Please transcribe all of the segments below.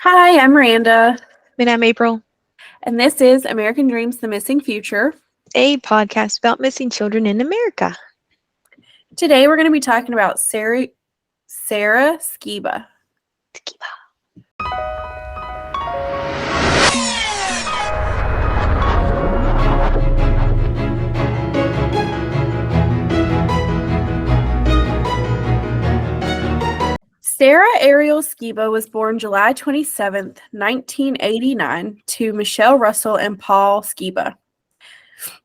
Hi, I'm Miranda, And I'm April, and this is American Dreams: The Missing Future. a podcast about missing children in America. Today, we're going to be talking about Sarah Skiba. Skiba. Sarah Ariel Skiba was born July 27th, 1989, to Michelle Russell and Paul Skiba.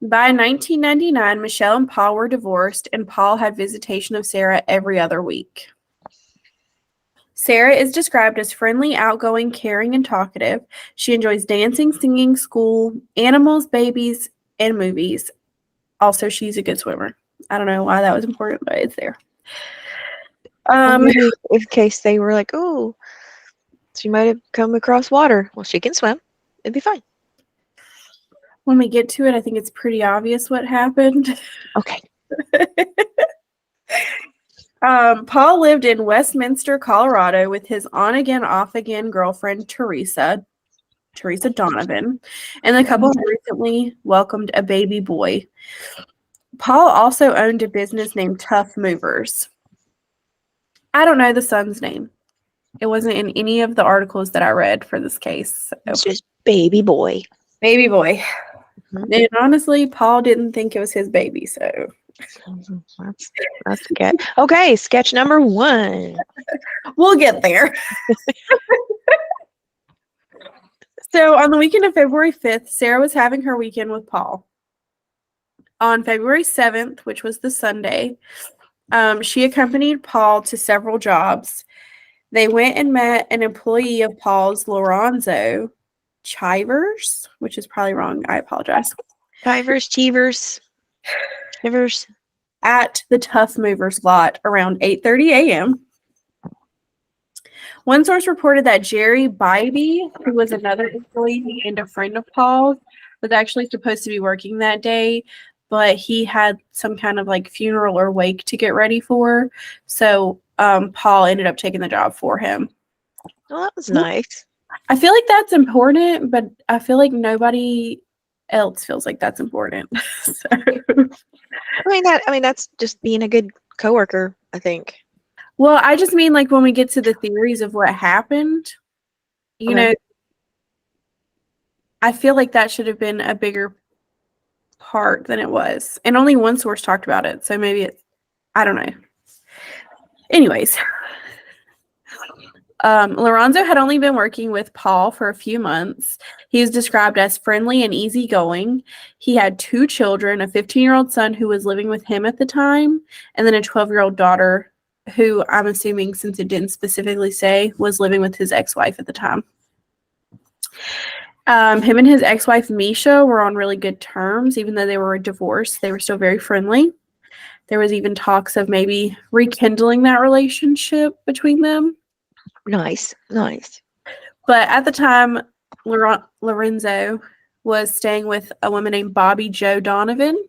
By 1999, Michelle and Paul were divorced, and Paul had visitation of Sarah every other week. Sarah is described as friendly, outgoing, caring, and talkative. She enjoys dancing, singing, school, animals, babies, and movies. Also, she's a good swimmer. I don't know why that was important, but it's there. Maybe in case they were like, oh, she might have come across water. Well, she can swim. It'd be fine. When we get to it, I think it's pretty obvious what happened. Okay. Paul lived in Westminster, Colorado with his on-again, off-again girlfriend, Teresa Donovan, and the couple had recently welcomed a baby boy. Paul also owned a business named Tough Movers. I don't know the son's name. It wasn't in any of the articles that I read for this case. So. It's just baby boy. Baby boy. Mm-hmm. And honestly, Paul didn't think it was his baby, so. That's good. Okay, sketch number 1. We'll get there. So on the weekend of February 5th, Sarah was having her weekend with Paul. On February 7th, which was the Sunday, she accompanied Paul to several jobs. They went and met an employee of Paul's, Lorenzo Chivers, which is probably wrong. I apologize. Chivers. At the Tough Movers lot around 8:30 a.m. One source reported that Jerry Bybee, who was another employee and a friend of Paul's, was actually supposed to be working that day, but he had some kind of like funeral or wake to get ready for. So Paul ended up taking the job for him. Well, that was nice. I feel like that's important, but I feel like nobody else feels like that's important. So. I mean, that's just being a good coworker, I think. Well, I just mean like when we get to the theories of what happened, you know, I feel like that should have been a bigger part than it was. And only one source talked about it. So maybe I don't know. Anyways, Lorenzo had only been working with Paul for a few months. He was described as friendly and easygoing. He had 2 children, a 15-year-old son who was living with him at the time, and then a 12-year-old daughter who I'm assuming, since it didn't specifically say, was living with his ex-wife at the time. Him and his ex-wife, Misha, were on really good terms. Even though they were divorced, they were still very friendly. There was even talks of maybe rekindling that relationship between them. Nice. But at the time, Lorenzo was staying with a woman named Bobby Jo Donovan.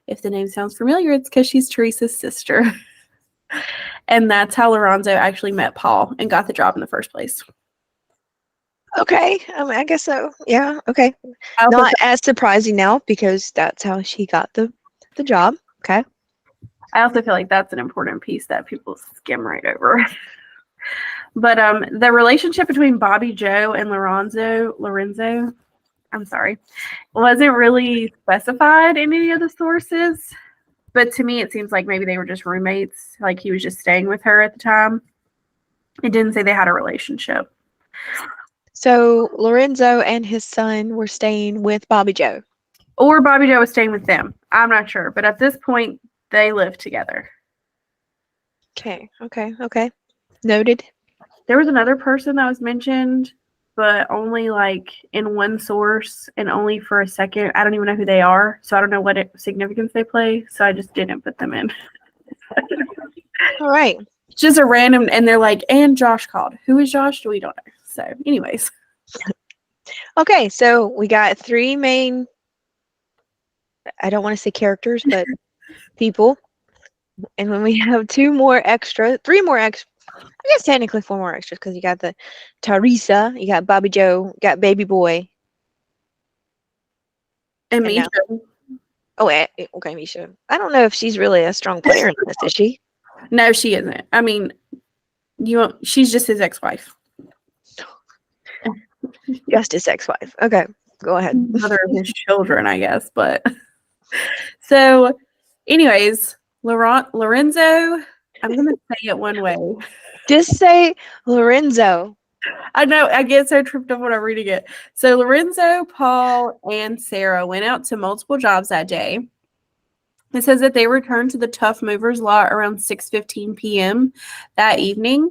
If the name sounds familiar, it's because she's Teresa's sister. And that's how Lorenzo actually met Paul and got the job in the first place. Okay, I guess so. Yeah, okay. Not as surprising now because that's how she got the job. Okay. I also feel like that's an important piece that people skim right over. But the relationship between Bobby Jo and Lorenzo, wasn't really specified in any of the sources. But to me, it seems like maybe they were just roommates. Like he was just staying with her at the time. It didn't say they had a relationship. So Lorenzo and his son were staying with Bobby Jo. Or Bobby Jo was staying with them. I'm not sure. But at this point, they lived together. Okay. Noted. There was another person that was mentioned, but only like in one source and only for a second. I don't even know who they are, so I don't know what significance they play, so I just didn't put them in. All right. Just a random, and they're like, and Josh called. Who is Josh? We don't know. So anyways. Okay, so we got 3 main, I don't want to say characters, but people. And when we have 3 more extra I guess technically 4 more extras because you got the Teresa, you got Bobby Joe, you got Baby Boy, And and now. Misha. Oh, okay, Misha. I don't know if she's really a strong player in this, is she? No, she isn't. I mean, she's just his ex-wife. Just his ex-wife. Okay, go ahead. Mother of his children, I guess. But so, anyways, Lorenzo. I'm gonna say it one way. Just say Lorenzo. I know I get so tripped up when I'm reading it. So Lorenzo, Paul, and Sarah went out to multiple jobs that day. It says that they returned to the Tough Movers lot around 6:15 p.m. that evening.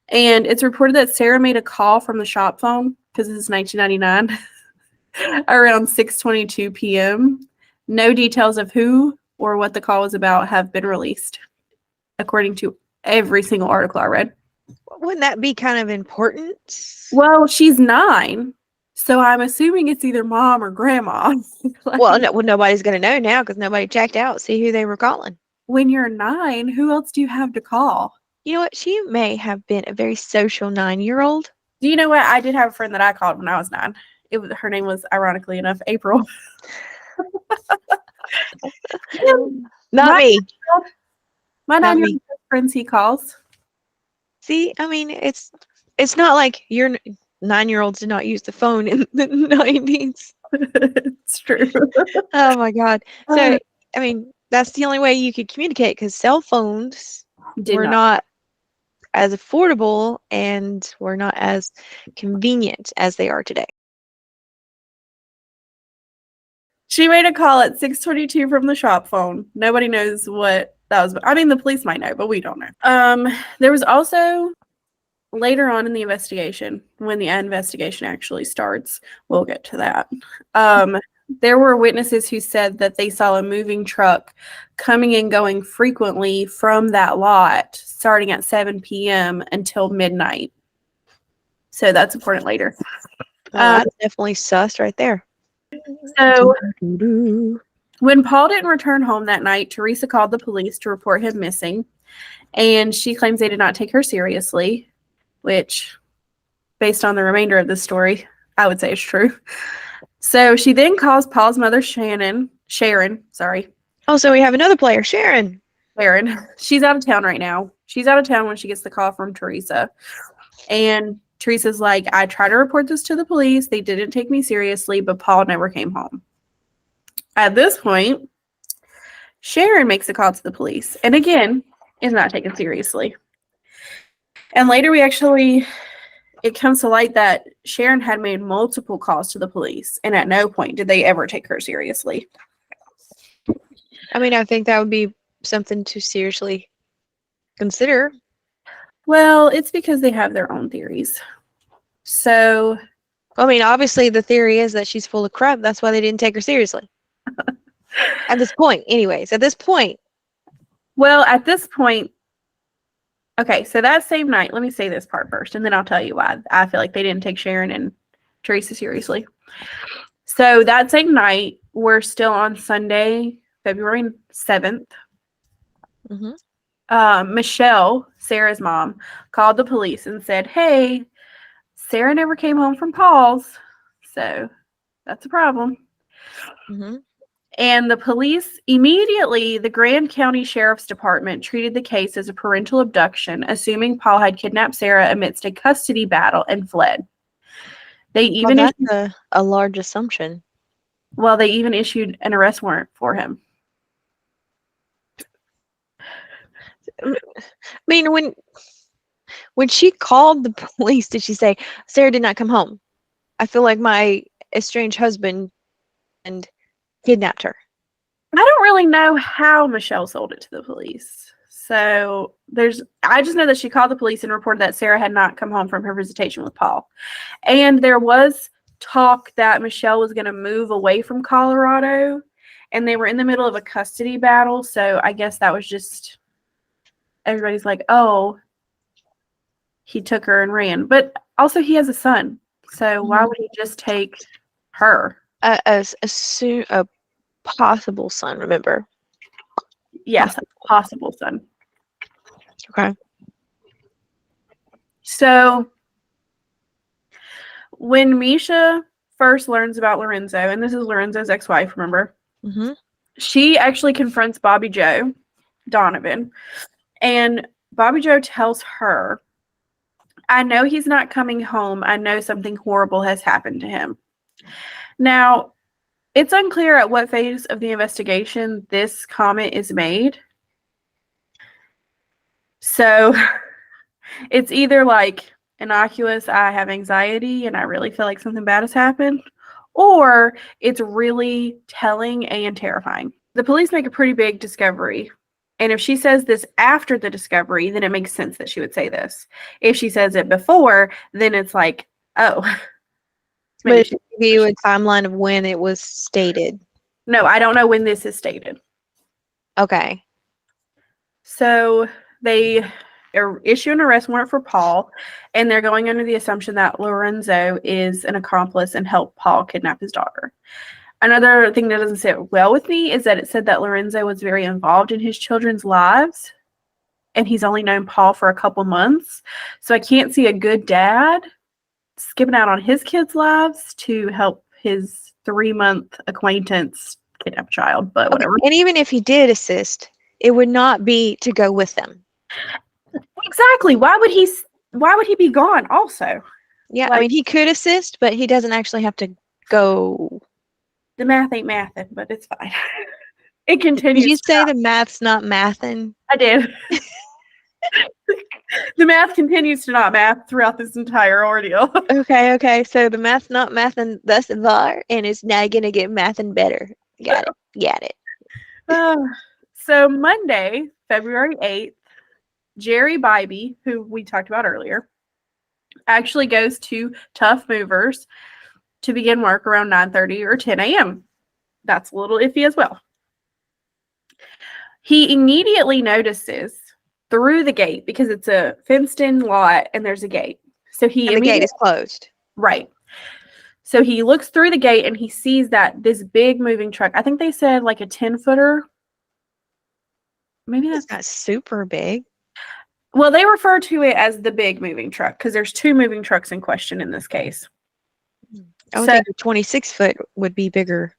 And it's reported that Sarah made a call from the shop phone, because this is 1999, around 6:22 p.m. No details of who or what the call was about have been released, according to every single article I read. Wouldn't that be kind of important? Well, she's 9, so I'm assuming it's either mom or grandma. Well, nobody's going to know now because nobody checked out, see who they were calling. When you're 9, who else do you have to call? You know what? She may have been a very social 9-year-old. Do you know what? I did have a friend that I called when I was 9. Her name was, ironically enough, April. Not me. My 9-year-old friends he calls. See, I mean, it's not like your 9-year-olds did not use the phone in the 90s. It's true. Oh my God. So, I mean, that's the only way you could communicate because cell phones were not as affordable and were not as convenient as they are today. She made a call at 6:22 from the shop phone. Nobody knows what that was. I mean, the police might know, but we don't know. There was also later on in the investigation, when the investigation actually starts, we'll get to that. There were witnesses who said that they saw a moving truck coming and going frequently from that lot starting at 7 p.m. until midnight. So that's important later. Well, that's definitely sus right there. So when Paul didn't return home that night, Teresa called the police to report him missing, and she claims they did not take her seriously, which, based on the remainder of the story, I would say is true. So she then calls Paul's mother, Sharon. Oh, so we have another player, Sharon. She's out of town right now. She's out of town when she gets the call from Teresa. And Teresa's like, I tried to report this to the police. They didn't take me seriously, but Paul never came home. At this point, Sharon makes a call to the police. And again, is not taken seriously. And later it comes to light that Sharon had made multiple calls to the police, and at no point did they ever take her seriously. I mean, I think that would be something to seriously consider. Well, it's because they have their own theories. So, I mean, obviously the theory is that she's full of crap. That's why they didn't take her seriously. At this point, anyways, Well, at this point, okay, so that same night, let me say this part first, and then I'll tell you why I feel like they didn't take Sharon and Teresa seriously. So that same night, we're still on Sunday, February 7th. Mm-hmm. Michelle, Sarah's mom, called the police and said, hey, Sarah never came home from Paul's, so that's a problem. Mm-hmm. And the police immediately, the Grand County Sheriff's Department treated the case as a parental abduction, assuming Paul had kidnapped Sarah amidst a custody battle and fled. That's a large assumption. Well, they even issued an arrest warrant for him. I mean, when she called the police, did she say, Sarah did not come home? I feel like my estranged husband and kidnapped her. I don't really know how Michelle sold it to the police. So I just know that she called the police and reported that Sarah had not come home from her visitation with Paul. And there was talk that Michelle was going to move away from Colorado, and they were in the middle of a custody battle. So I guess that was just, everybody's like, oh, he took her and ran. But also he has a son. So why would he just take her? A possible son, remember? Yes, a possible son. Okay. So when Misha first learns about Lorenzo, and this is Lorenzo's ex-wife, remember? Mm-hmm. She actually confronts Bobby Joe Donovan, and Bobby Joe tells her, I know he's not coming home. I know something horrible has happened to him. Now, it's unclear at what phase of the investigation this comment is made. So it's either like innocuous, I have anxiety and I really feel like something bad has happened, or it's really telling and terrifying. The police make a pretty big discovery. And if she says this after the discovery, then it makes sense that she would say this. If she says it before, then it's like, oh. But it should give you a timeline of when it was stated. No, I don't know when this is stated. Okay. So they issue an arrest warrant for Paul, and they're going under the assumption that Lorenzo is an accomplice and helped Paul kidnap his daughter. Another thing that doesn't sit well with me is that it said that Lorenzo was very involved in his children's lives, and he's only known Paul for a couple months. So I can't see a good dad skipping out on his kids' lives to help his 3-month acquaintance kidnap a child, but whatever. And even if he did assist, it would not be to go with them. Exactly. Why would he be gone also? Yeah, I mean, he could assist, but he doesn't actually have to go. The math ain't mathin', but it's fine. It continues. Did you say the math's not mathin'? I did. The math continues to not math throughout this entire ordeal. Okay. So the math's not mathin' thus far, and it's now gonna get mathin' better. Got it. So Monday, February 8th, Jerry Bybee, who we talked about earlier, actually goes to Tough Movers to begin work around 9:30 or 10 a.m. That's a little iffy as well. He immediately notices through the gate, because it's a fenced-in lot and there's a gate. So the gate is closed. Right. So he looks through the gate and he sees that this big moving truck, I think they said like a 10-footer. Maybe that's not super big. Well, they refer to it as the big moving truck because there's 2 moving trucks in question in this case. I would think a 26-foot would be bigger.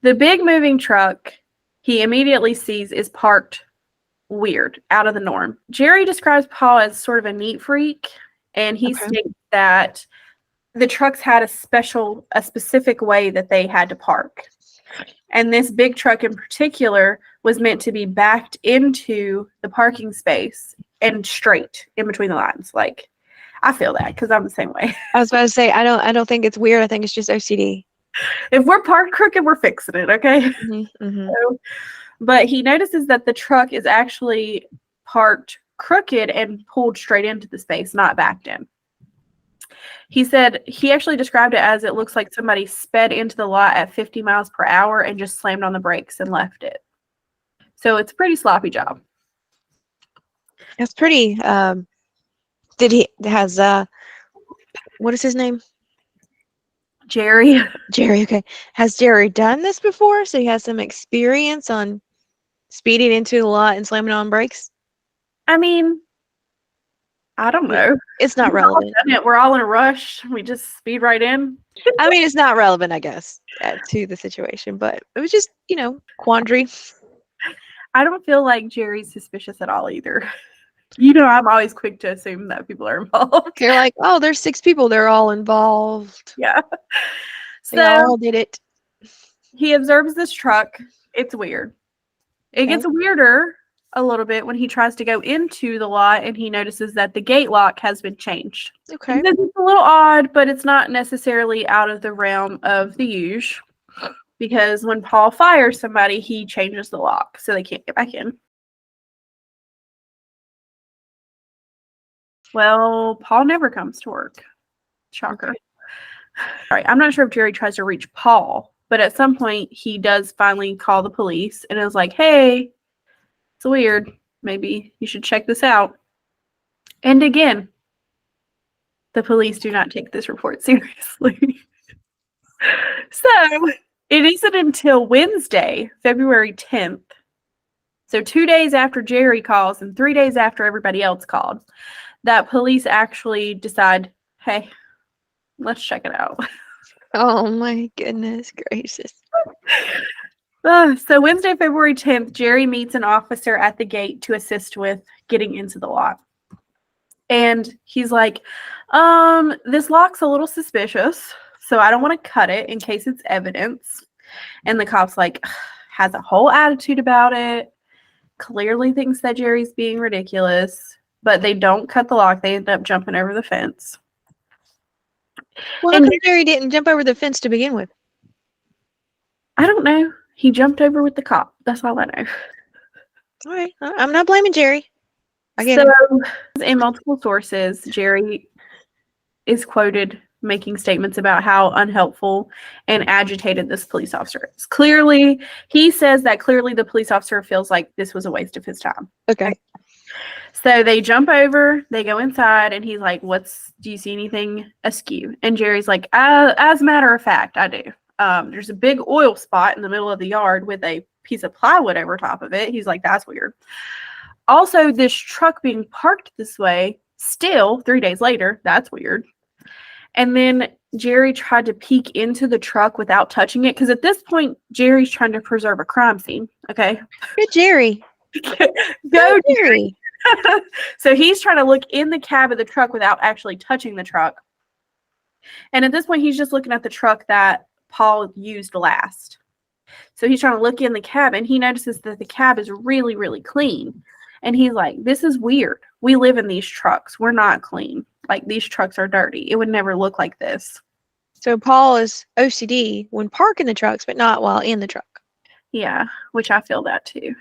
The big moving truck he immediately sees is parked weird, out of the norm. Jerry describes Paul as sort of a neat freak, and he states that the trucks had a specific way that they had to park. And this big truck in particular was meant to be backed into the parking space and straight in between the lines. Like, I feel that because I'm the same way. I was about to say, I don't think it's weird. I think it's just OCD. If we're parked crooked, we're fixing it, okay? Mm-hmm. But he notices that the truck is actually parked crooked and pulled straight into the space, not backed in. He said he actually described it as it looks like somebody sped into the lot at 50 miles per hour and just slammed on the brakes and left it. So it's a pretty sloppy job. It's pretty, what is his name? Jerry, okay. Has Jerry done this before? So he has some experience on speeding into the lot and slamming on brakes? I mean, I don't know. It's not relevant. We're all in a rush. We just speed right in. I mean, it's not relevant, I guess, to the situation, but it was just, quandary. I don't feel like Jerry's suspicious at all either. I'm always quick to assume that people are involved. They're like, oh, there's 6 people. They're all involved. Yeah. They all did it. He observes this truck. It's weird. It gets weirder a little bit when he tries to go into the lot and he notices that the gate lock has been changed. Okay. It's a little odd, but it's not necessarily out of the realm of the usual, because when Paul fires somebody, he changes the lock so they can't get back in. Well, Paul never comes to work. Shocker. All right, I'm not sure if Jerry tries to reach Paul, but at some point he does finally call the police and is like, hey, it's weird. Maybe you should check this out. And again, the police do not take this report seriously. So it isn't until Wednesday, February 10th, so 2 days after Jerry calls and 3 days after everybody else called, that police actually decide, hey, let's check it out. Oh my goodness gracious. So Wednesday, February 10th, Jerry meets an officer at the gate to assist with getting into the lot. And he's like, this lock's a little suspicious, so I don't want to cut it in case it's evidence. And the cop's like, has a whole attitude about it, clearly thinks that Jerry's being ridiculous, but they don't cut the lock. They end up jumping over the fence. Well, how come Jerry didn't jump over the fence to begin with? I don't know. He jumped over with the cop. That's all I know. All right. I'm not blaming Jerry. I get So, it. in multiple sources, Jerry is quoted making statements about how unhelpful and agitated this police officer is. Clearly, he says that clearly the police officer feels like this was a waste of his time. Okay. So they jump over, they go inside, and he's like, do you see anything askew? And Jerry's like, as a matter of fact, I do. There's a big oil spot in the middle of the yard with a piece of plywood over top of it. He's like, that's weird. Also, this truck being parked this way, still 3 days later, that's weird. And then Jerry tried to peek into the truck without touching it, because at this point, Jerry's trying to preserve a crime scene. Okay. Good Jerry. Go Jerry. So he's trying to look in the cab of the truck without actually touching the truck. And at this point, he's just looking at the truck that Paul used last. So he's trying to look in the cab, and he notices that the cab is really, really clean. And he's like, this is weird. We live in these trucks. We're not clean. Like, these trucks are dirty. It would never look like this. So Paul is OCD when parking the trucks, but not while in the truck. Yeah, which I feel that too.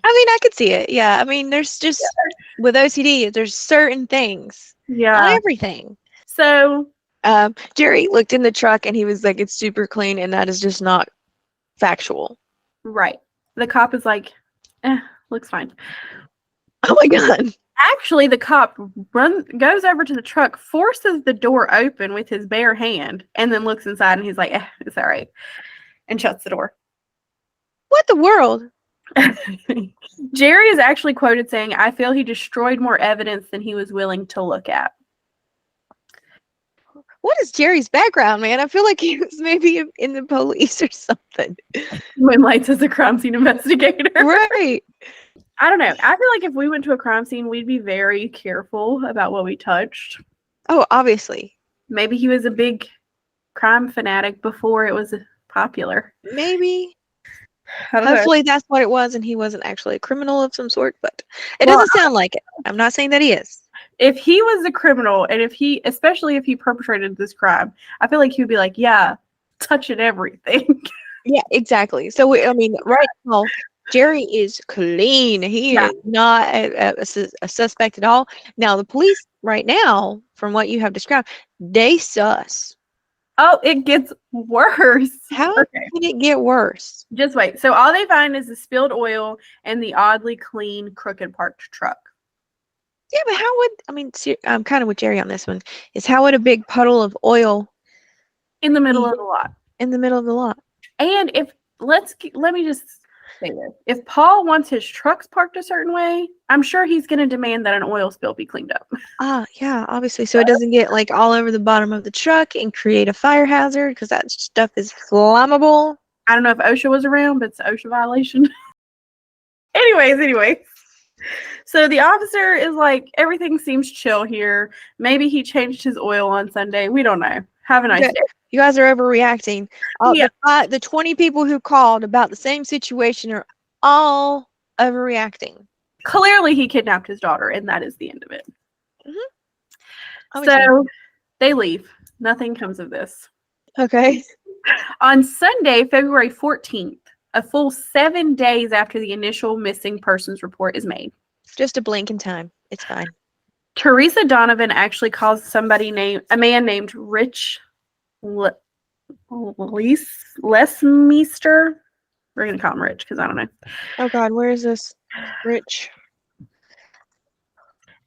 I mean, I could see it. Yeah. I mean, there's just, with OCD, there's certain things. Yeah. Not everything. So Jerry looked in the truck and he was like, it's super clean, and that is just not factual. Right. The cop is like, looks fine. Oh my God. Actually, the cop goes over to the truck, forces the door open with his bare hand, and then looks inside, and he's like, it's all right, and shuts the door. What the world? Jerry is actually quoted saying, I feel he destroyed more evidence than he was willing to look at. What is Jerry's background, man? I feel like he was maybe in the police or something. Moonlights as a crime scene investigator. Right. I don't know. I feel like if we went to a crime scene, we'd be very careful about what we touched. Oh, obviously. Maybe he was a big crime fanatic before it was popular. Maybe. Hopefully that's what it was, and he wasn't actually a criminal of some sort, but it doesn't sound like it. I'm not saying that he is. If he was a criminal, and especially if he perpetrated this crime, I feel like he would be like, yeah, touching everything. Yeah, exactly. So, right now, Jerry is clean. He is not a suspect at all. Now, the police right now, from what you have described, they sus. Oh, it gets worse. How did it get worse? Just wait. So all they find is the spilled oil and the oddly clean, crooked parked truck. Yeah, but I'm kind of with Jerry on this one, is how would a big puddle of oil in the middle of the lot? In the middle of the lot. And let me just say this. If Paul wants his trucks parked a certain way, I'm sure he's going to demand that an oil spill be cleaned up. Yeah, obviously. So it doesn't get like all over the bottom of the truck and create a fire hazard, because that stuff is flammable. I don't know if OSHA was around, but it's an OSHA violation. Anyways. So the officer is like, everything seems chill here. Maybe he changed his oil on Sunday. We don't know. Have a nice day. You guys are overreacting. The 20 people who called about the same situation are all overreacting. Clearly, he kidnapped his daughter, and that is the end of it. Mm-hmm. So they leave. Nothing comes of this. Okay. On Sunday, February 14th, a full 7 days after the initial missing persons report is made. Just a blink in time. It's fine. Teresa Donovan actually calls a man named Rich Lesmeister. We're going to call him Rich because I don't know. Oh, God. Where is this? Rich.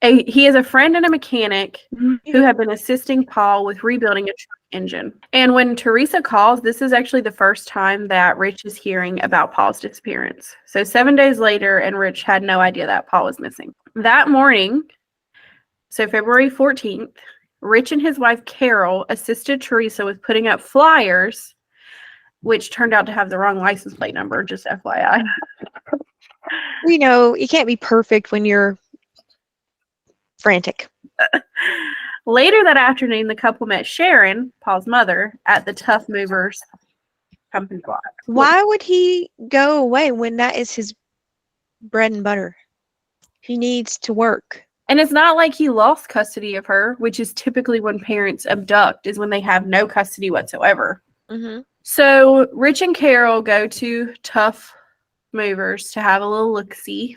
He is a friend and a mechanic who have been assisting Paul with rebuilding a truck engine. And when Teresa calls, this is actually the first time that Rich is hearing about Paul's disappearance. So 7 days later, and Rich had no idea that Paul was missing. That morning, so February 14th, Rich and his wife Carol assisted Teresa with putting up flyers, which turned out to have the wrong license plate number, just FYI. You know, you can't be perfect when you're frantic. Later that afternoon, the couple met Sharon, Paul's mother, at the Tough Movers company lot. Why would he go away when that is his bread and butter? He needs to work. And it's not like he lost custody of her, which is typically when parents abduct, is when they have no custody whatsoever. Mm-hmm. So Rich and Carol go to Tough Movers to have a little look-see.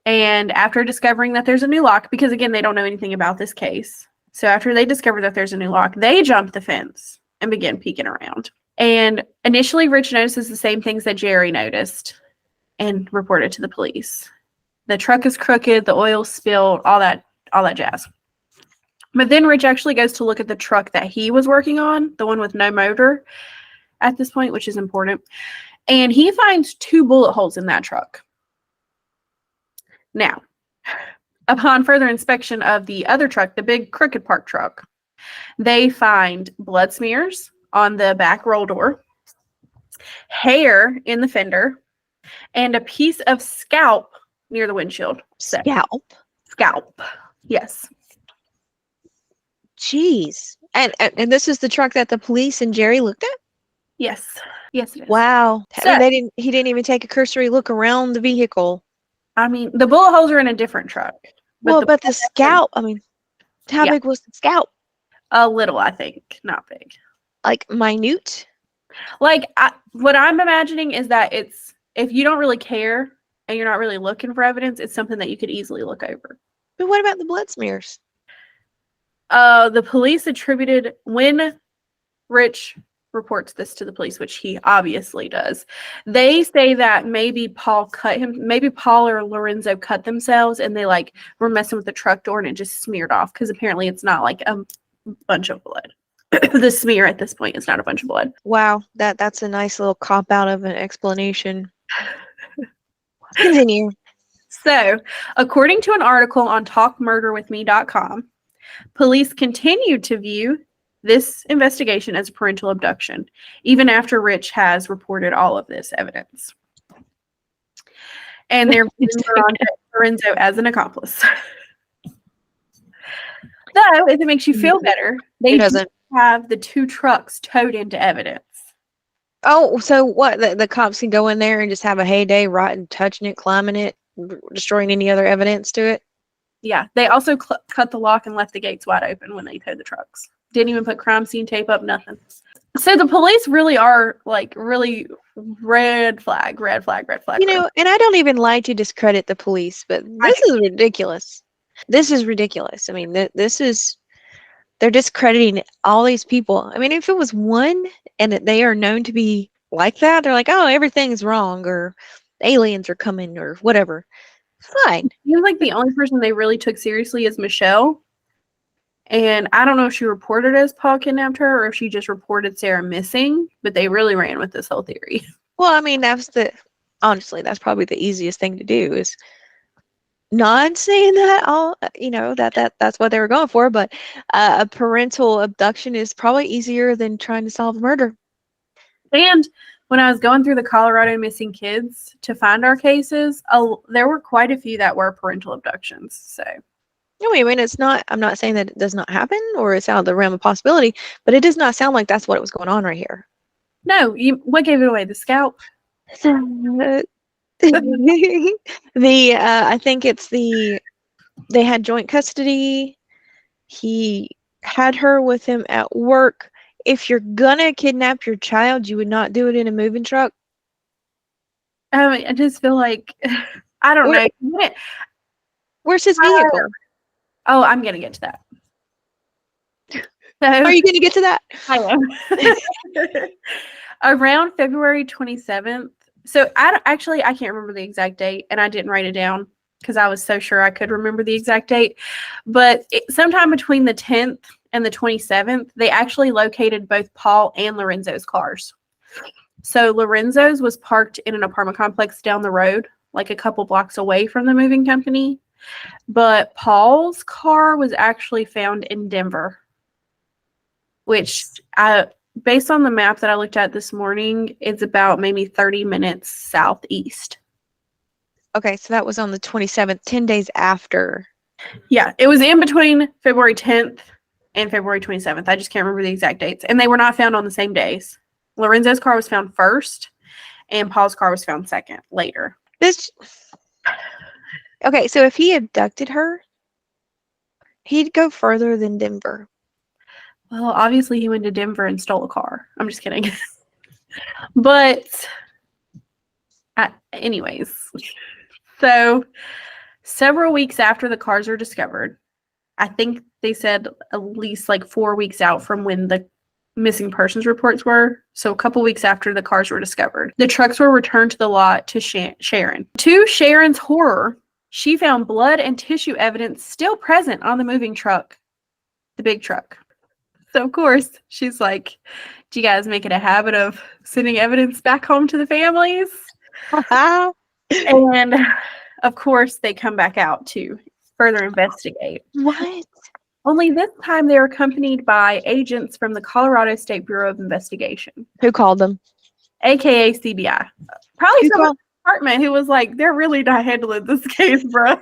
And after discovering that there's a new lock, because again, they don't know anything about this case. So after they discover that there's a new lock, they jump the fence and begin peeking around. And initially, Rich notices the same things that Jerry noticed and reported to the police. The truck is crooked, the oil spilled, all that jazz. But then Rich actually goes to look at the truck that he was working on, the one with no motor at this point, which is important. And he finds 2 bullet holes in that truck. Now, upon further inspection of the other truck, the big crooked park truck, they find blood smears on the back roll door, hair in the fender, and a piece of scalp near the windshield. Scalp. Yes. Jeez. And this is the truck that the police and Jerry looked at? Yes. Yes, it is. Wow. So, he didn't even take a cursory look around the vehicle. I mean, the bullet holes are in a different truck. But the scalp, I mean, how big was the scalp? A little, I think. Not big. Like minute? Like, what I'm imagining is that it's, if you don't really care and you're not really looking for evidence, it's something that you could easily look over. But what about the blood smears? The police attributed, when Rich reports this to the police, which he obviously does, they say that maybe Paul or Lorenzo cut themselves and they like were messing with the truck door and it just smeared off, because apparently it's not like a bunch of blood. The smear at this point is not a bunch of blood. Wow, that's a nice little cop out of an explanation. Continue. So, according to an article on talkmurderwithme.com, police continued to view this investigation as a parental abduction, even after Rich has reported all of this evidence. And they're on Lorenzo as an accomplice. Though, if it makes you feel better, they doesn't have the 2 trucks towed into evidence. Oh, so what? The cops can go in there and just have a heyday, rotting, touching it, climbing it, destroying any other evidence to it? Yeah, they also cut the lock and left the gates wide open when they towed the trucks. Didn't even put crime scene tape up, nothing. So the police really are like really red flag. You know, and I don't even like to discredit the police, but this is ridiculous. This is ridiculous. I mean, they're discrediting all these people. I mean, if it was one and they are known to be like that, they're like, oh, everything's wrong or aliens are coming or whatever. Fine. It seems like the only person they really took seriously is Michelle. And I don't know if she reported as Paul kidnapped her or if she just reported Sarah missing, but they really ran with this whole theory. Well, I mean, honestly, that's probably the easiest thing to do is not saying that that's what they were going for, but a parental abduction is probably easier than trying to solve a murder. And when I was going through the Colorado missing kids to find our cases, there were quite a few that were parental abductions. So, I mean, I'm not saying that it does not happen or it's out of the realm of possibility, but it does not sound like that's what was going on right here. No, what gave it away? The scalp? I think it's they had joint custody. He had her with him at work. If you're gonna kidnap your child, you would not do it in a moving truck. I just feel like, I don't know. Where's his vehicle? Oh, I'm gonna get to that. So, are you gonna get to that? I am. Around February 27th. So I can't remember the exact date, and I didn't write it down because I was so sure I could remember the exact date. But sometime between the 10th and the 27th, they actually located both Paul and Lorenzo's cars. So Lorenzo's was parked in an apartment complex down the road, like a couple blocks away from the moving company. But Paul's car was actually found in Denver, which, based on the map that I looked at this morning, it's about maybe 30 minutes southeast. Okay, so that was on the 27th, 10 days after. Yeah, it was in between February 10th and February 27th. I just can't remember the exact dates. And they were not found on the same days. Lorenzo's car was found first, and Paul's car was found second later. Okay, so if he abducted her, he'd go further than Denver. Well, obviously he went to Denver and stole a car. I'm just kidding. But anyways, so several weeks after the cars were discovered, I think they said at least like 4 weeks out from when the missing persons reports were. So a couple weeks after the cars were discovered, the trucks were returned to the lot to Sharon. To Sharon's horror, she found blood and tissue evidence still present on the moving truck, the big truck. So of course, she's like, do you guys make it a habit of sending evidence back home to the families? And of course, they come back out to further investigate. What? Only this time they were accompanied by agents from the Colorado State Bureau of Investigation. Who called them? AKA CBI. Probably someone in the department who was like, they're really not handling this case, bro.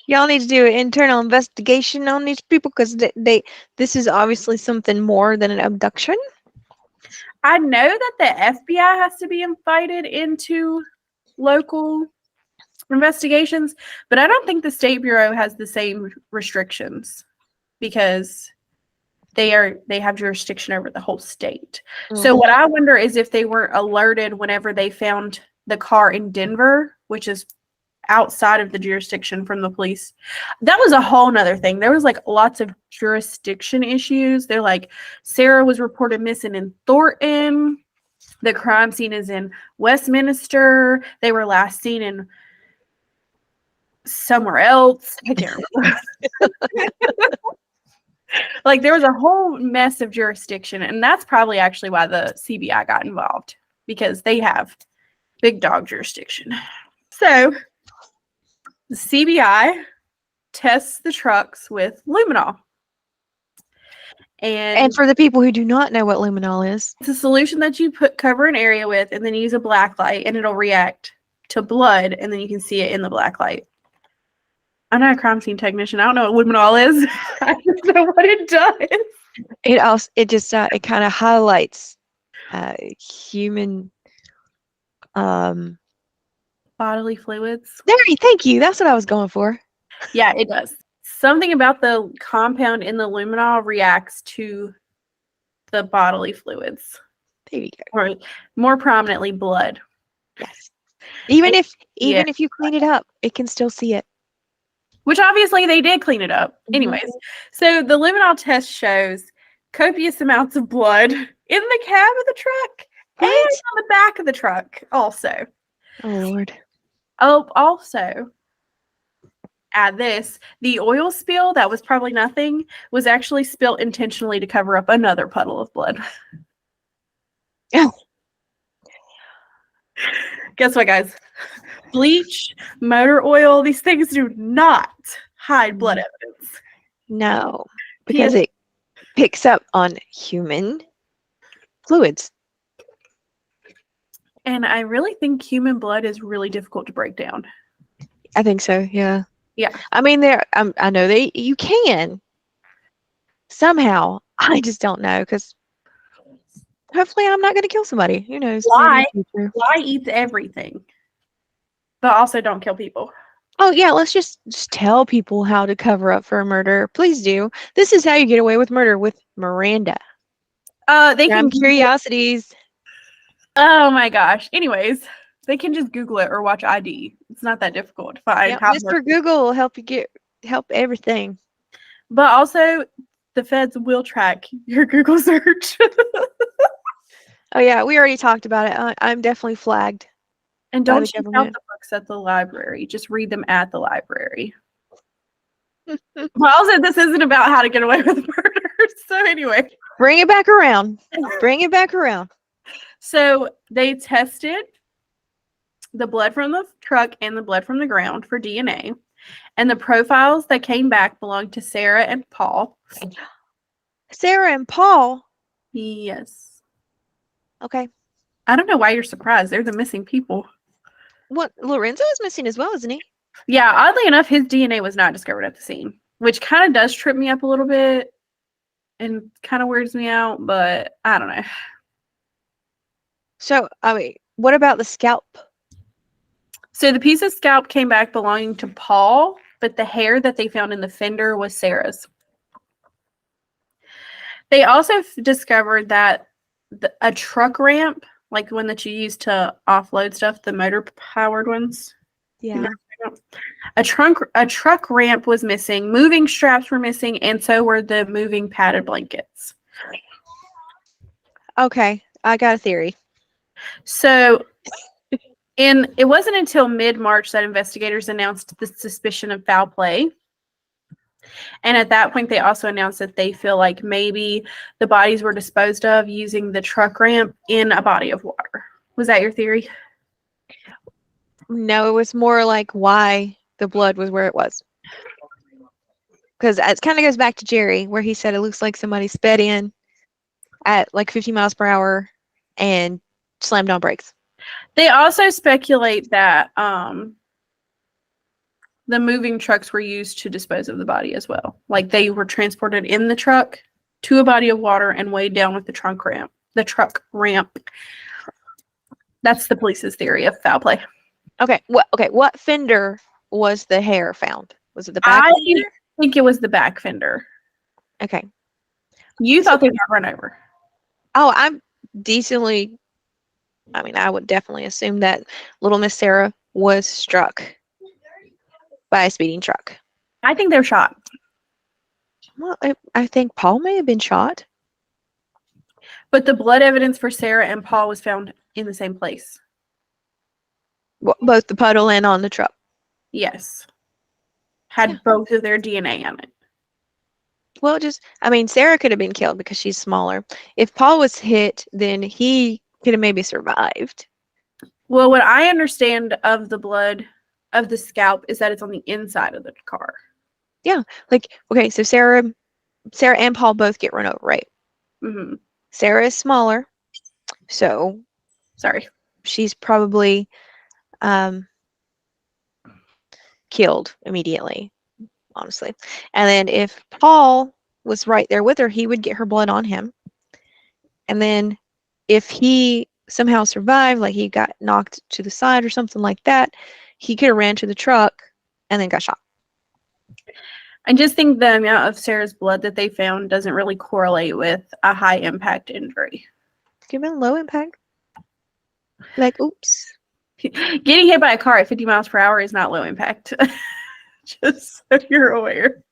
Y'all need to do an internal investigation on these people because this is obviously something more than an abduction. I know that the FBI has to be invited into local investigations, but I don't think the State Bureau has the same restrictions because they have jurisdiction over the whole state. Mm-hmm. So what I wonder is if they weren't alerted whenever they found the car in Denver, which is outside of the jurisdiction from the police. That was a whole nother thing. There was like lots of jurisdiction issues. They're like, Sarah was reported missing in Thornton. The crime scene is in Westminster. They were last seen in somewhere else. I can't remember. Like there was a whole mess of jurisdiction, and that's probably actually why the CBI got involved, because they have big dog jurisdiction. So the CBI tests the trucks with luminol. And for the people who do not know what luminol is, it's a solution that you cover an area with and then use a black light, and it'll react to blood, and then you can see it in the black light. I'm not a crime scene technician. I don't know what luminol is. I just know what it does. It kind of highlights human bodily fluids. Thank you. That's what I was going for. Yeah, it does. Something about the compound in the luminol reacts to the bodily fluids. There you go. Or more prominently, blood. Yes. Even if you clean it up, it can still see it. Which obviously they did clean it up. Mm-hmm. Anyways, so the luminol test shows copious amounts of blood in the cab of the truck and on the back of the truck also. Oh, Lord. Oh, also, add this, the oil spill that was probably nothing was actually spilled intentionally to cover up another puddle of blood. Oh. Guess what, guys? Bleach, motor oil, these things do not hide blood evidence. No, because it picks up on human fluids. And I really think human blood is really difficult to break down. I think so, yeah. Yeah. I mean, I know you can somehow. I just don't know, because hopefully I'm not going to kill somebody. Who knows? Lie eats everything. But also don't kill people. Oh, yeah, let's just tell people how to cover up for a murder. Please do. This is how you get away with murder with Miranda. They can curiosities. Oh my gosh. Anyways, they can just Google it or watch ID. It's not that difficult to find. Yep, Mr. Google will help everything. But also, the feds will track your Google search. Oh yeah, we already talked about it. I'm definitely flagged. And don't check out the books at the library. Just read them at the library. Well, also, this isn't about how to get away with murder. So anyway. Bring it back around. Bring it back around. So they tested the blood from the truck and the blood from the ground for DNA. And the profiles that came back belonged to Sarah and Paul. Sarah and Paul? Yes. Okay. I don't know why you're surprised. They're the missing people. What? Lorenzo is missing as well, isn't he? Yeah, oddly enough, his DNA was not discovered at the scene, which kind of does trip me up a little bit and kind of weirds me out, but I don't know. So, what about the scalp? So the piece of scalp came back belonging to Paul, but the hair that they found in the fender was Sarah's. They also discovered that a truck ramp, like one that you use to offload stuff, the motor-powered ones. Yeah. A truck ramp was missing, moving straps were missing, and so were the moving padded blankets. Okay, I got a theory. So it wasn't until mid-March that investigators announced the suspicion of foul play. And at that point, they also announced that they feel like maybe the bodies were disposed of using the truck ramp in a body of water. Was that your theory? No, it was more like why the blood was where it was. Because it kind of goes back to Jerry, where he said it looks like somebody sped in at like 50 miles per hour and slammed on brakes. They also speculate that the moving trucks were used to dispose of the body as well. Like they were transported in the truck to a body of water and weighed down with the truck ramp. That's the police's theory of foul play. Okay. What fender was the hair found? Was it the back fender? I think it was the back fender. Okay. You thought they got run over. Oh, I would definitely assume that little Miss Sarah was struck by a speeding truck. I think they were shot. Well, I think Paul may have been shot. But the blood evidence for Sarah and Paul was found in the same place. Both the puddle and on the truck. Yes. Had both of their DNA on it. Well, Sarah could have been killed because she's smaller. If Paul was hit, then he could have maybe survived. Well, what I understand of the blood of the scalp is that it's on the inside of the car. Yeah. So Sarah and Paul both get run over, right? Mm-hmm. Sarah is smaller. So. Sorry. She's probably killed immediately, honestly. And then if Paul was right there with her, he would get her blood on him. And then if he somehow survived, like he got knocked to the side or something like that, he could have ran to the truck and then got shot. I just think the amount of Sarah's blood that they found doesn't really correlate with a high impact injury. Give it low impact. Like, oops. Getting hit by a car at 50 miles per hour is not low impact. Just so you're aware.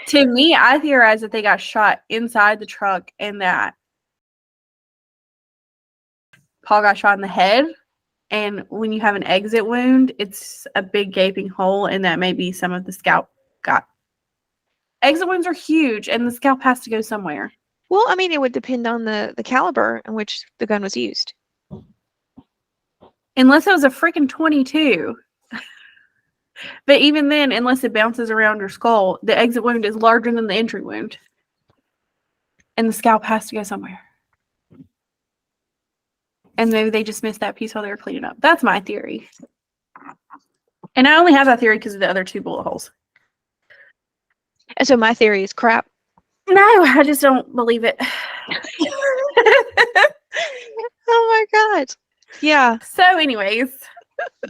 To me, I theorize that they got shot inside the truck and that Paul got shot in the head. And when you have an exit wound, it's a big gaping hole, and that maybe some of the scalp got. Exit wounds are huge, and the scalp has to go somewhere. Well, it would depend on the caliber in which the gun was used. Unless it was a freaking 22. But even then, unless it bounces around your skull, the exit wound is larger than the entry wound. And the scalp has to go somewhere. And maybe they just missed that piece while they were cleaning up. That's my theory. And I only have that theory because of the other 2 bullet holes. And so my theory is crap. No, I just don't believe it. Oh my God. Yeah. So anyways,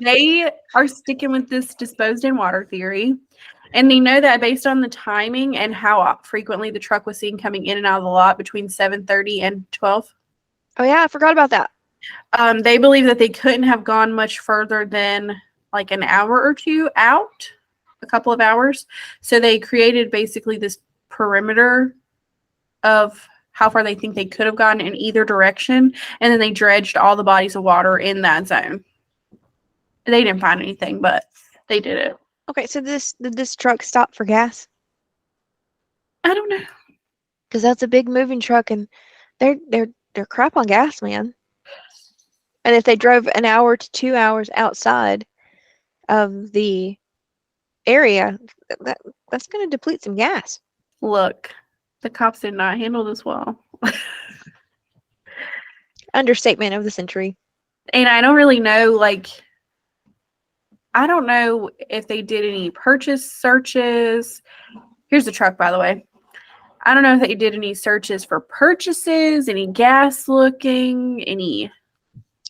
they are sticking with this disposed in water theory. And they know that based on the timing and how frequently the truck was seen coming in and out of the lot between 7:30 and 12. Oh yeah, I forgot about that. They believe that they couldn't have gone much further than like an hour or 2 out, a couple of hours. So they created basically this perimeter of how far they think they could have gone in either direction. And then they dredged all the bodies of water in that zone. They didn't find anything, but they did it. Okay, so did this truck stop for gas? I don't know. Because that's a big moving truck, and they're crap on gas, man. And if they drove an hour to 2 hours outside of the area, that that's going to deplete some gas. Look, the cops did not handle this well. Understatement of the century. And I don't really know, like, I don't know if they did any purchase searches. Here's the truck, by the way. I don't know if they did any searches for purchases, any gas looking, any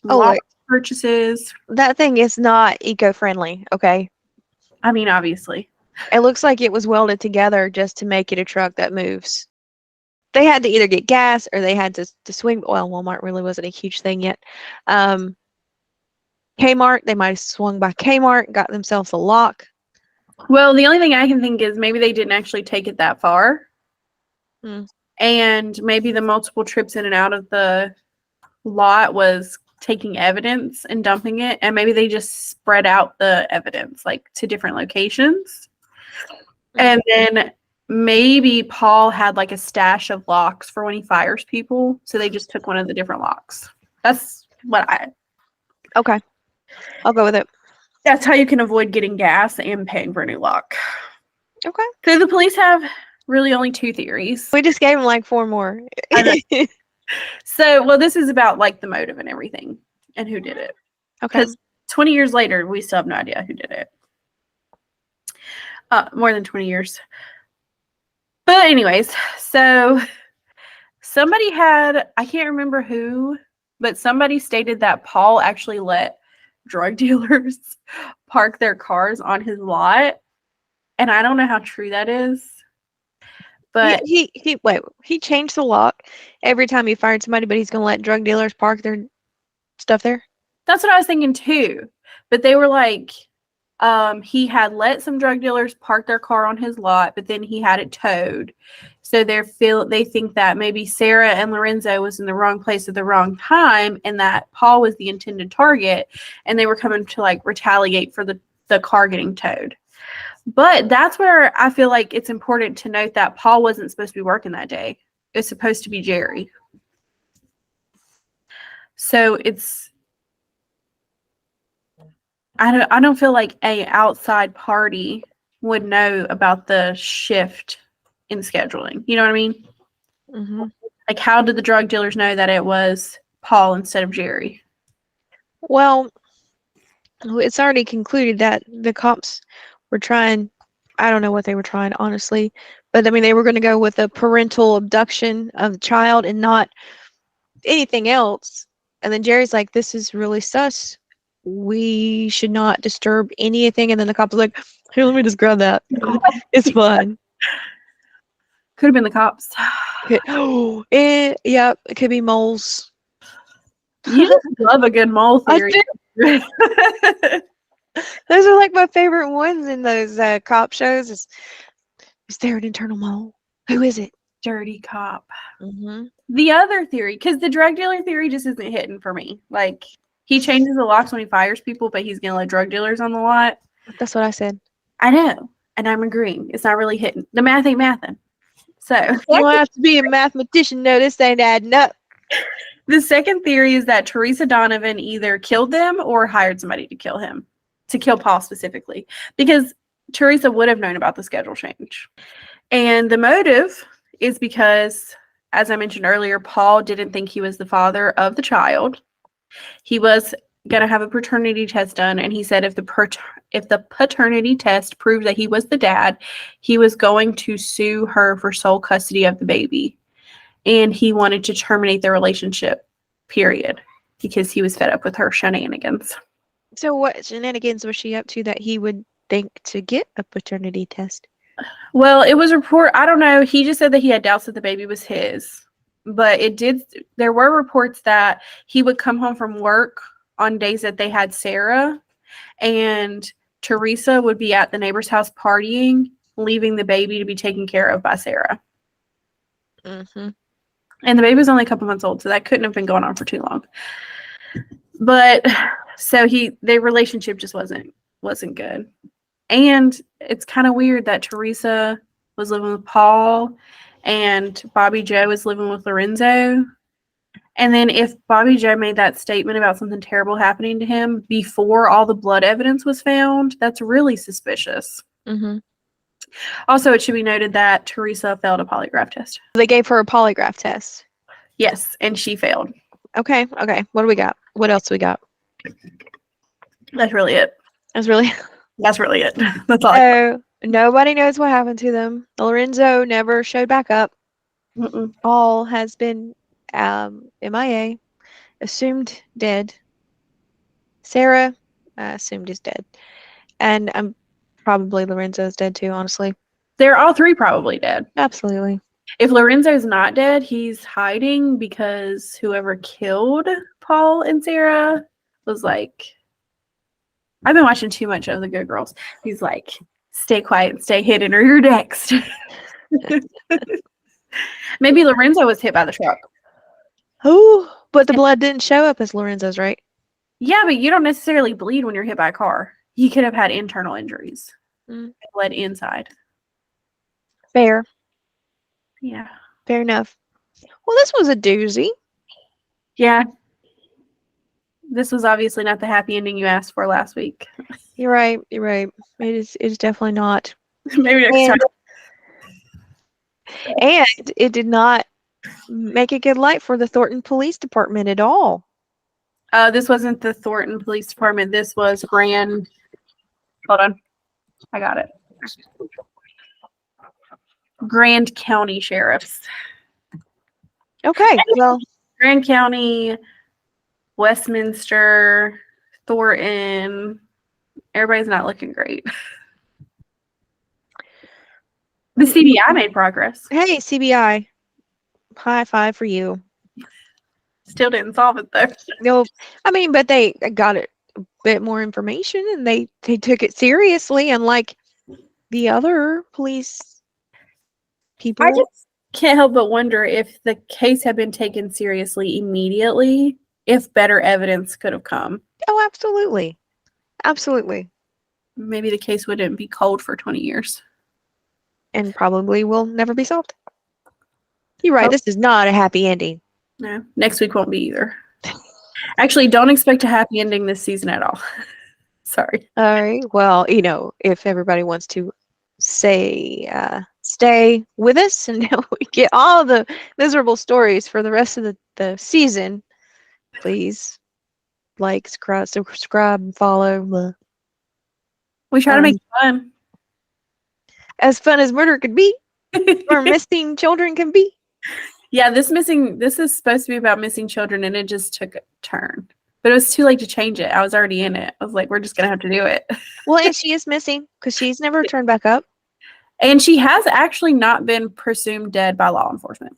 lot purchases. That thing is not eco-friendly, okay? I mean, obviously. It looks like it was welded together just to make it a truck that moves. They had to either get gas or they had to swing. Well, Walmart really wasn't a huge thing yet. Kmart, they might have swung by Kmart, got themselves a lock. Well, the only thing I can think is maybe they didn't actually take it that far. And maybe the multiple trips in and out of the lot was taking evidence and dumping it. And maybe they just spread out the evidence, like, to different locations. And then maybe Paul had, like, a stash of locks for when he fires people. So they just took one of the different locks. That's what Okay. I'll go with it. That's how you can avoid getting gas and paying for a new lock. Okay. So the police have really only 2 theories. We just gave them like 4 more. So, well, this is about, like, the motive and everything and who did it. Okay. Because 20 years later, we still have no idea who did it. More than 20 years. But anyways, so somebody had, I can't remember who, but somebody stated that Paul actually let drug dealers park their cars on his lot. And I don't know how true that is. But he changed the lock every time he fired somebody, but he's going to let drug dealers park their stuff there? That's what I was thinking too. But they were like, he had let some drug dealers park their car on his lot, but then he had it towed. So they think that maybe Sarah and Lorenzo was in the wrong place at the wrong time, and that Paul was the intended target, and they were coming to, like, retaliate for the car getting towed. But that's where I feel like it's important to note that Paul wasn't supposed to be working that day. It was supposed to be Jerry. So I don't feel like a outside party would know about the shift in scheduling. You know what I mean? Mm-hmm. Like, how did the drug dealers know that it was Paul instead of Jerry? Well, it's already concluded that the cops were trying, I don't know what they were trying, honestly, but I mean, they were going to go with a parental abduction of the child and not anything else. And then Jerry's like, this is really sus. We should not disturb anything. And then the cops are like, here, let me just grab that. It's fine. Could have been the cops. Yep, it could be moles. You just love a good mole theory. Those are like my favorite ones in those cop shows. Is there an internal mole? Who is it? Dirty cop. Mm-hmm. The other theory, because the drug dealer theory just isn't hitting for me. Like, he changes the locks when he fires people, but he's going to let drug dealers on the lot. That's what I said. I know, and I'm agreeing. It's not really hitting. The math ain't mathin'. So you don't have to be a mathematician. No, this ain't adding up. The second theory is that Teresa Donovan either killed them or hired somebody to kill him, to kill Paul specifically, because Teresa would have known about the schedule change. And the motive is because, as I mentioned earlier, Paul didn't think he was the father of the child. He was going to have a paternity test done, and he said if the paternity test proved that he was the dad, he was going to sue her for sole custody of the baby. And he wanted to terminate their relationship, period, because he was fed up with her shenanigans. So what shenanigans was she up to that he would think to get a paternity test? Well, it was I don't know. He just said that he had doubts that the baby was his. But there were reports that he would come home from work on days that they had Sarah, and Teresa would be at the neighbor's house partying, leaving the baby to be taken care of by Sarah. Mm-hmm. And the baby was only a couple months old, so that couldn't have been going on for too long. But so their relationship just wasn't good. And it's kind of weird that Teresa was living with Paul and Bobby Joe is living with Lorenzo. And then if Bobby Joe made that statement about something terrible happening to him before all the blood evidence was found, that's really suspicious. Mm-hmm. Also, it should be noted that Teresa failed a polygraph test. They gave her a polygraph test. Yes, and she failed. Okay. What do we got? What else we got? That's really it. That's really it. That's all. So nobody knows what happened to them. Lorenzo never showed back up. Mm-mm. Paul has been MIA, assumed dead. Sarah, assumed is dead. And probably Lorenzo's dead too, honestly. They're all three probably dead. Absolutely. If Lorenzo's not dead, he's hiding because whoever killed Paul and Sarah was like, I've been watching too much of The Good Girls. He's like, stay quiet and stay hidden or you're next. Maybe Lorenzo was hit by the truck. Oh, but the blood didn't show up as Lorenzo's, right? Yeah, but you don't necessarily bleed when you're hit by a car. He could have had internal injuries. Bled inside. Fair. Yeah. Fair enough. Well, this was a doozy. Yeah. This was obviously not the happy ending you asked for last week. You're right. It is definitely not. Maybe next time. And it did not make a good light for the Thornton Police Department at all. This wasn't the Thornton Police Department. This was Grand. Hold on. I got it. Grand County Sheriffs. Okay. Well, Grand County, Westminster, Thornton. Everybody's not looking great. The CBI made progress. hey, CBI. High five for you. Still didn't solve it though. No, I mean, but they got a bit more information and they took it seriously, unlike the other police people. I just can't help but wonder if the case had been taken seriously immediately, if better evidence could have come. Oh, absolutely. Absolutely. Maybe the case wouldn't be cold for 20 years. And probably will never be solved. You're right. Oh. This is not a happy ending. No, next week won't be either. Actually, don't expect a happy ending this season at all. Sorry. All right. Well, if everybody wants to stay with us and we get all the miserable stories for the rest of the season, please like, subscribe, and follow. We try to make it fun. As fun as murder could be, or missing children can be. Yeah, this is supposed to be about missing children, and it just took a turn. But it was too late to change it. I was already in it. I was like, we're just going to have to do it. Well, and she is missing because she's never turned back up. And she has actually not been presumed dead by law enforcement.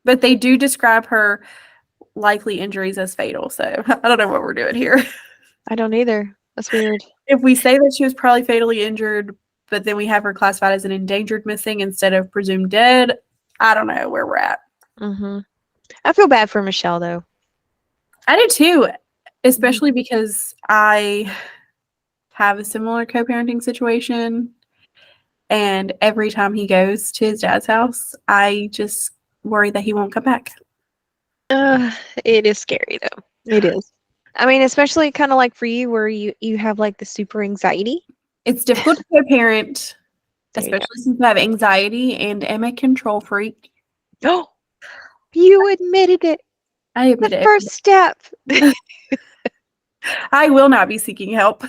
But they do describe her likely injuries as fatal. So I don't know what we're doing here. I don't either. That's weird. If we say that she was probably fatally injured, but then we have her classified as an endangered missing instead of presumed dead, I don't know where we're at. Mm-hmm. I feel bad for Michelle, though. I do too, especially because I have a similar co-parenting situation. And every time he goes to his dad's house, I just worry that he won't come back. It is scary, though. It is. I mean, especially kind of like for you where you have like the super anxiety. It's difficult to co-parent, especially since I have anxiety and am a control freak. Oh, you admitted it. I admit it. First step. I will not be seeking help.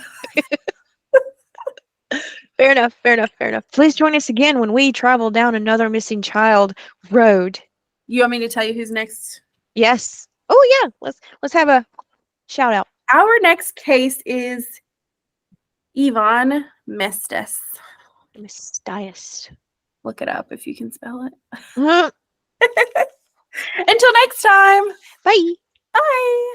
Fair enough. Please join us again when we travel down another missing child road. You want me to tell you who's next? Yes. Oh yeah. Let's have a shout out. Our next case is Yvonne Mestis. Look it up if you can spell it. Until next time. Bye. Bye.